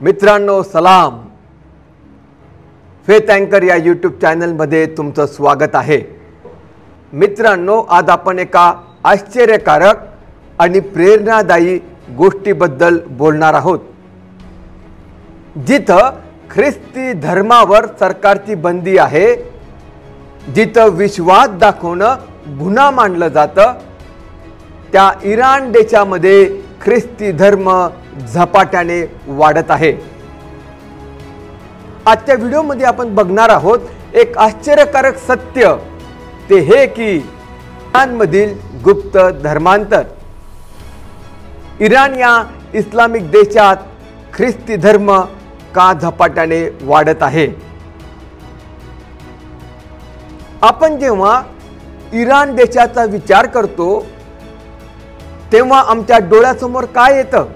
मित्रांनो सलाम. फेथ अँकर या यूट्यूब चॅनलमध्ये तुमचं स्वागत आहे. मित्रांनो, आज आपण एका आश्चर्यकारक आणि प्रेरणादायी गोष्टीबद्दल बोलणार आहोत. जिथं ख्रिस्ती धर्मावर सरकारची बंदी आहे, जिथं विश्वास दाखवणं गुन्हा मानलं जातं, त्या इराण देशामध्ये ख्रिस्ती धर्म झपाट्याने वाढत आहे. आजच्या व्हिडिओमध्ये आपण बघणार आहोत एक आश्चर्यकारक सत्य, ते हे की इराणमधील गुप्त धर्मांतर. इराण या इस्लामिक देशात ख्रिस्ती धर्म का झपाट्याने वाढत आहे. आपण जेव्हा इराण देशाचा विचार करतो तेव्हा आमच्या डोळ्यासमोर काय येतं?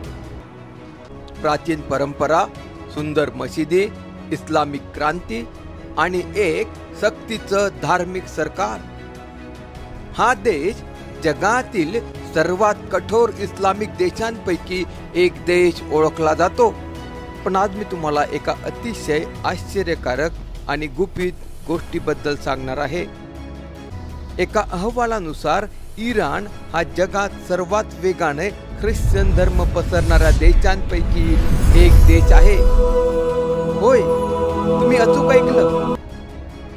प्राचीन परंपरा, सुंदर मशिदी, इस्लामिक क्रांती आणि एक सक्तीचं धार्मिक सरकार. हा देश जगातील सर्वात कठोर इस्लामिक देशांपैकी एक देश ओळखला जातो. पण आज मी तुम्हाला एका अतिशय आश्चर्यकारक आणि गुपित गोष्टीबद्दल सांगणार आहे. एका अहवालानुसार इराण हा जगात सर्वात वेगाने ख्रिश्चन धर्म पसरणाऱ्या देशांपैकी एक देश आहे. होय, तुम्ही अचूक ऐकलं.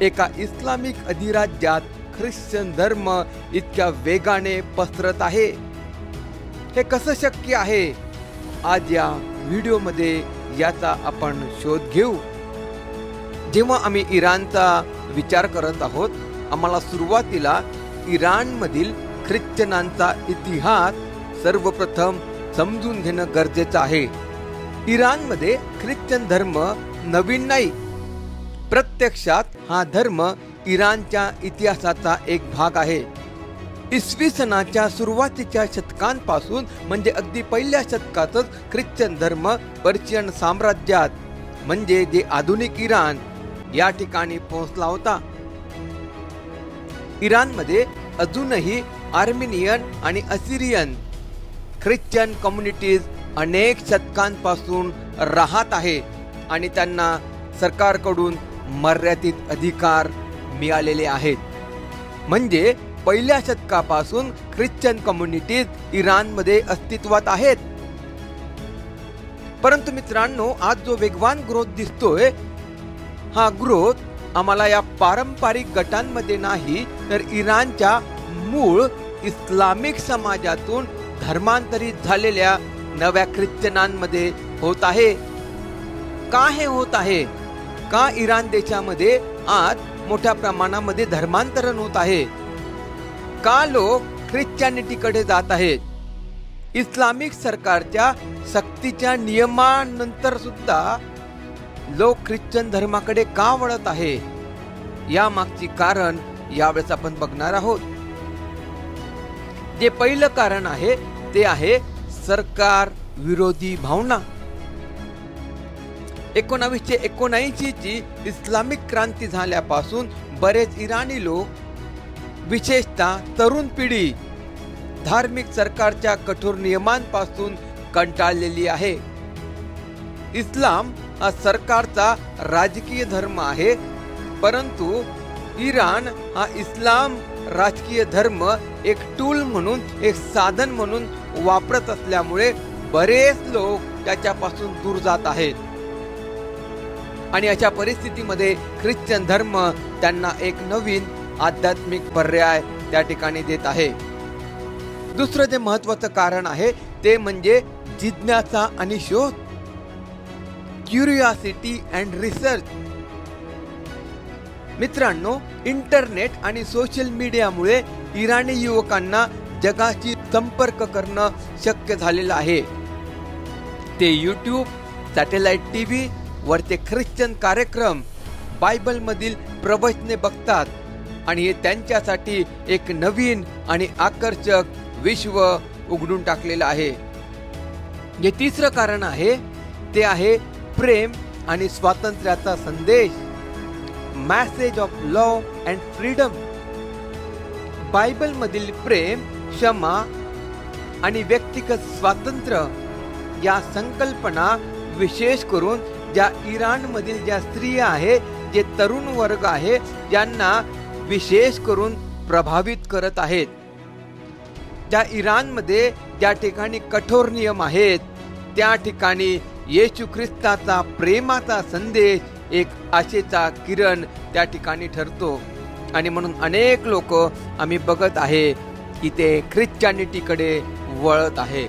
एका इस्लामिक अधिराज्यात ख्रिश्चन धर्म इतक्या वेगाने पसरत आहे. हे कसं शक्य आहे? आज या व्हिडिओमध्ये याचा आपण शोध घेऊ. जेव्हा आम्ही इराणचा विचार करत आहोत, आम्हाला सुरुवातीला इराणमधील ख्रिश्चनांचा इतिहास सर्वप्रथम समजून घेणं गरजेचं आहे. इराणमध्ये ख्रिश्चन धर्म नवीन नाही. प्रत्यक्षात हा धर्म इराणच्या इतिहासाचा एक भाग आहे. इसवी सनाच्या सुरुवातीच्या शतकांपासून, म्हणजे अगदी पहिल्या शतकातच ख्रिश्चन धर्म पर्शियन साम्राज्यात, म्हणजे जे आधुनिक इराण, या ठिकाणी पोहोचला होता. इराणमध्ये अजूनही आर्मेनियन आणि असिरियन ख्रिश्चन कम्युनिटीज अनेक शतकांपासून राहत आहे आणि त्यांना सरकारकडून मर्यादित अधिकार मिळालेले आहेत. म्हणजे पहिल्या शतकापासून ख्रिश्चन कम्युनिटीज इराणमध्ये अस्तित्वात आहेत. परंतु मित्रांनो, आज जो वेगवान ग्रोथ दिसतोय, हा ग्रोथ आम्हाला या पारंपरिक गटांमध्ये नाही, तर इराणच्या मूळ इस्लामिक समाजातून धर्मांतरित झालेल्या नव्या ख्रिश्चनांमध्ये होत आहे. का हे होत आहे? का इराण देशामध्ये आज मोठ्या प्रमाणामध्ये धर्मांतरण होत आहे? का लोक ख्रिश्चॅनिटीकडे जात आहेत? इस्लामिक सरकारच्या सक्तीच्या नियमानंतर सुद्धा लोक ख्रिश्चन धर्माकडे का वळत आहे? या मागची कारण यावेळेस आपण बघणार आहोत. जे पहिलं कारण आहे ते आहे सरकार विरोधी भावना. 1979 ची इस्लामिक क्रांती झाल्यापासून बरेच इराणी लोक, विशेषतः तरुण पिढी, धार्मिक सरकारच्या कठोर नियमांपासून कंटाळलेली आहे. इस्लाम हा सरकारचा राजकीय धर्म आहे, परंतु इराण हा इस्लाम राजकीय धर्म एक टूल म्हणून, एक साधन म्हणून वापरत असल्यामुळे बरेच लोक त्याच्यापासून दूर जात आहेत. आणि अशा परिस्थितीमध्ये ख्रिश्चन धर्म त्यांना एक नवीन आध्यात्मिक पर्याय त्या ठिकाणी देत आहे. दुसरं जे महत्वाचं कारण आहे ते म्हणजे जिज्ञासा आणि शोध, क्युरिओसिटी अँड रिसर्च. मित्रांनो, इंटरनेट आणि सोशल मीडियामुळे इराणी युवकांना जगाशी संपर्क करणं शक्य झालेलं आहे. ते यूट्यूब, सॅटेलाइट टीव्ही वरचे ख्रिश्चन कार्यक्रम, बायबल मधील प्रवचने बघतात आणि हे त्यांच्यासाठी एक नवीन आणि आकर्षक विश्व उघडून टाकलेलं आहे. जे तिसरं कारण आहे ते आहे प्रेम आणि स्वातंत्र्याचा संदेश, message of love and freedom. Bible मधील प्रेम, क्षमा आणि व्यक्तिगत स्वातंत्र्य या संकल्पना विशेष करून ज्या इराणमधील ज्या स्त्रिया आहेत, जे तरुण वर्ग आहे, ज्यांना विशेष करून प्रभावित करत आहेत. त्या इराणमध्ये ज्या ठिकाणी कठोर नियम आहेत, त्या ठिकाणी येशू ख्रिस्ताचा प्रेमाचा संदेश एक आशेचा किरण त्या ठिकाणी ठरतो. आणि म्हणून अनेक लोक आम्ही बघत आहे की ते ख्रिश्चॅनिटीकडे वळत आहे.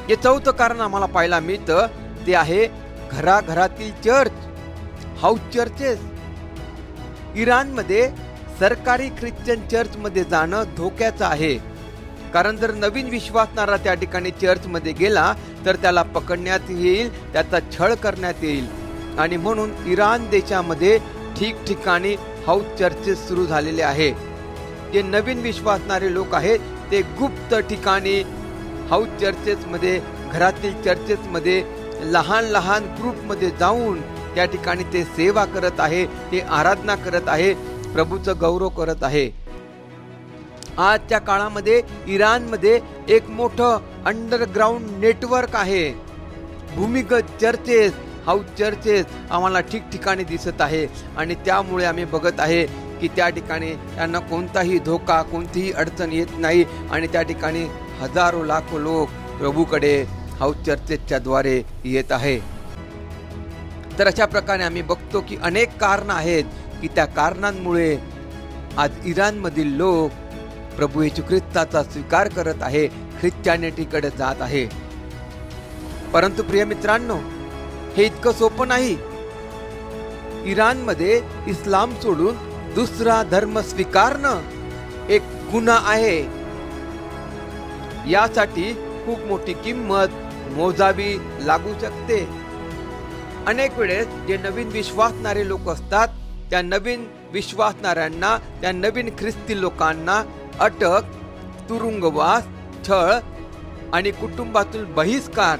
हे चौथं कारण आम्हाला पाहायला मिळतं, ते आहे घराघरातील चर्च, हाऊस चर्चेस. इराणमध्ये सरकारी ख्रिश्चन चर्चमध्ये जाणं धोक्याचं आहे. कारण जर नवीन विश्वासणारा त्या ठिकाणी चर्चमध्ये गेला तर त्याला पकडण्यात येईल, त्याचा छळ करण्यात येईल. आणि म्हणून इराण देशामध्ये ठिकठिकाणी हाऊस चर्चेस सुरू झालेले आहे. जे नवीन विश्वासणारे लोक आहेत ते गुप्त ठिकाणी हाऊस चर्चेसमध्ये, घरातील चर्चेसमध्ये लहान लहान ग्रुपमध्ये जाऊन त्या ठिकाणी ते सेवा करत आहे, ते आराधना करत आहे, प्रभूचं गौरव करत आहे. आजच्या काळामध्ये इराणमध्ये एक मोठं अंडरग्राऊंड नेटवर्क आहे. भूमिगत चर्चेस, हाऊस चर्चेस आम्हाला ठिकठिकाणी दिसत आहे. आणि त्यामुळे आम्ही बघत आहे की त्या ठिकाणी त्यांना कोणताही धोका, कोणतीही अडचण येत नाही. आणि त्या ठिकाणी हजारो लाखो लोक प्रभूकडे हाऊस चर्चेसच्या द्वारे येत आहे. तर अशा प्रकारे आम्ही बघतो की अनेक कारण आहेत की त्या कारणांमुळे आज इराणमधील लोक प्रभू येशू ख्रिस्ताचा स्वीकार करत आहे, ख्रिश्चॅनिटीकडे जात आहे. परंतु प्रिय मित्रांनो, हे इतकं सोपं नाही. इराणमध्ये इस्लाम सोडून दुसरा धर्म स्वीकारणं एक गुन्हा आहे. यासाठी खूप मोठी किंमत मोजावी लागू शकते. अनेक वेळेस जे नवीन विश्वासणारे लोक असतात, त्या नवीन विश्वासणाऱ्यांना, त्या नवीन ख्रिस्ती लोकांना अटक, तुरुंगवास, छळ आणि कुटुंबातील बहिष्कार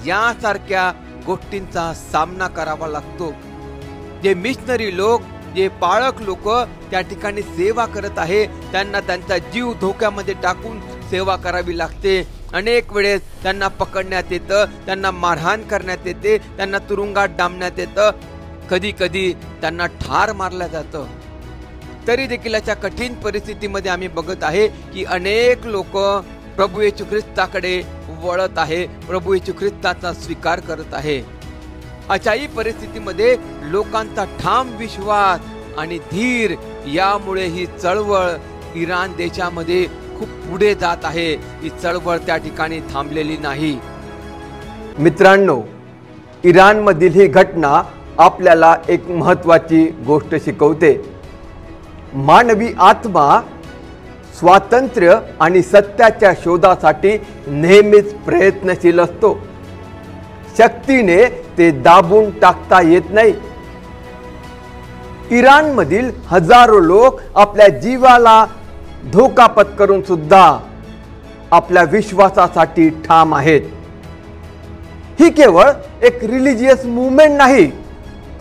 यासारख्या गोष्टींचा सामना करावा लागतो. जे मिशनरी लोक, जे पाळक लोक त्या ठिकाणी सेवा करत आहे, त्यांना त्यांचा जीव धोक्यामध्ये टाकून सेवा करावी लागते. अनेक वेळेस त्यांना पकडण्यात येतं, त्यांना मारहाण करण्यात येते, त्यांना तुरुंगात डांबण्यात येतं, कधी कधी त्यांना ठार मारलं जातं. तरी देखील अशा कठीण परिस्थितीमध्ये आम्ही बघत आहे की अनेक लोक प्रभू येशू ख्रिस्ताकडे वळत आहे, प्रभू येशू ख्रिस्ताचा स्वीकार करत आहे. अशाही परिस्थितीमध्ये लोकांचा ठाम विश्वास आणि धीर यामुळे ही चळवळ इराण देशामध्ये खूप पुढे जात आहे. ही चळवळ त्या ठिकाणी थांबलेली नाही. मित्रांनो, इराणमधील ही घटना आपल्याला एक महत्त्वाची गोष्ट शिकवते. मानवी आत्मा स्वातंत्र्य आणि सत्याच्या शोधासाठी नेहमीच प्रयत्नशील असतो. शक्तीने ते दाबून टाकता येत नाही. इराणमधील हजारो लोक आपल्या जीवाला धोका पत्करून सुद्धा आपल्या विश्वासासाठी ठाम आहेत. ही केवळ एक रिलिजियस मूवमेंट नाही,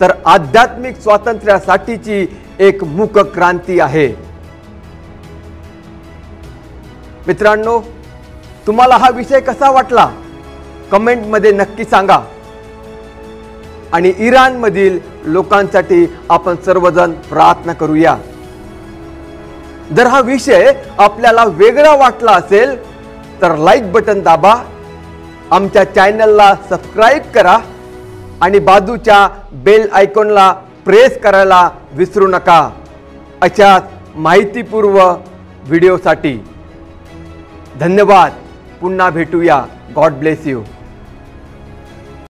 तर आध्यात्मिक स्वातंत्र्यासाठीची एक मूक क्रांती आहे. मित्रांनो, तुम्हाला हा विषय कसा वाटला कमेंट मध्ये नक्की सांगा. आणि इराणमधील लोकांसाठी आपण सर्वजण प्रार्थना करूया. जर हा विषय आपल्याला वेगळा वाटला असेल तर लाईक बटन दाबा, आमच्या चॅनलला सबस्क्राईब करा आणि बाजूच्या बेल आयकॉनला प्रेस करायला विसरू नका. अशाच माहितीपूर्ण व्हिडिओसाठी धन्यवाद. पुन्हा भेटूया. God bless you.